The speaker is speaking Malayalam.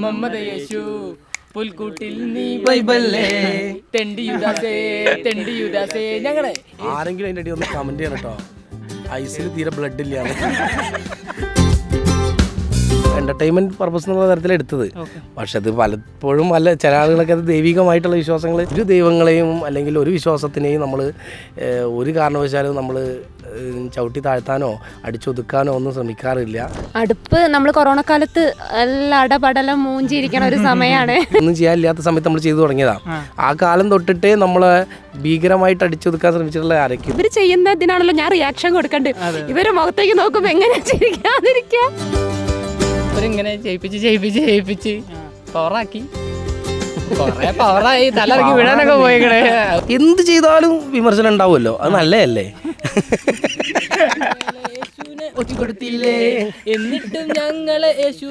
മമ്മദ യേശു പുൽക്കൂട്ടിൽ നീ ബൈബിളേ തെണ്ടിയുദാസേ ഞങ്ങളെ ആരെങ്കിലും അതിൻ്റെ അടി ഒന്ന് കമന്റ് ചെയ്യണം കേട്ടോ. ഐസിൽ തീരെ ബ്ലഡ് ഇല്ല. എന്റർടൈൻമെന്റ് പർപ്പസ് എന്നുള്ള തരത്തിൽ എടുത്തത്. പക്ഷെ അത് പലപ്പോഴും ചില ആളുകളൊക്കെ അത് ദൈവികമായിട്ടുള്ള വിശ്വാസങ്ങൾ, ഒരു ദൈവങ്ങളെയും അല്ലെങ്കിൽ ഒരു വിശ്വാസത്തിനെയും നമ്മൾ ഒരു കാരണവശാലും നമ്മൾ ചവിട്ടി താഴ്ത്താനോ അടിച്ചൊതുക്കാനോ ഒന്നും ശ്രമിക്കാറില്ല. അടുപ്പ് നമ്മൾ കൊറോണ കാലത്ത് എല്ലാം അടപടലം മൂഞ്ചിരിക്കണ ഒരു സമയമാണ്. ഒന്നും ചെയ്യാനില്ലാത്ത സമയത്ത് നമ്മൾ ചെയ്തു തുടങ്ങിയതാണ്. ആ കാലം തൊട്ടിട്ടേ നമ്മളെ ഭീകരമായിട്ട് അടിച്ചൊതുക്കാൻ ശ്രമിച്ചിട്ടുള്ള ആരൊക്കെ ഇവർ ചെയ്യുന്നതിനാണല്ലോ ഞാൻ റിയാക്ഷൻ കൊടുക്കണ്ടേ. ഇവരെ മുഖത്തേക്ക് നോക്കുമ്പോ എങ്ങനെ ചിരിക്കാതിരിക്കുക. ഇവരിങ്ങനെ ചെയ്യിപ്പിച്ച് പവറാക്കി പവറായി തലറക്കി വിടാനൊക്കെ പോയിക്കണേ. എന്ത് ചെയ്താലും വിമർശനം ഉണ്ടാവുമല്ലോ, അത് നല്ലതല്ലേ. എന്നിട്ടും ഞങ്ങളെ യേശു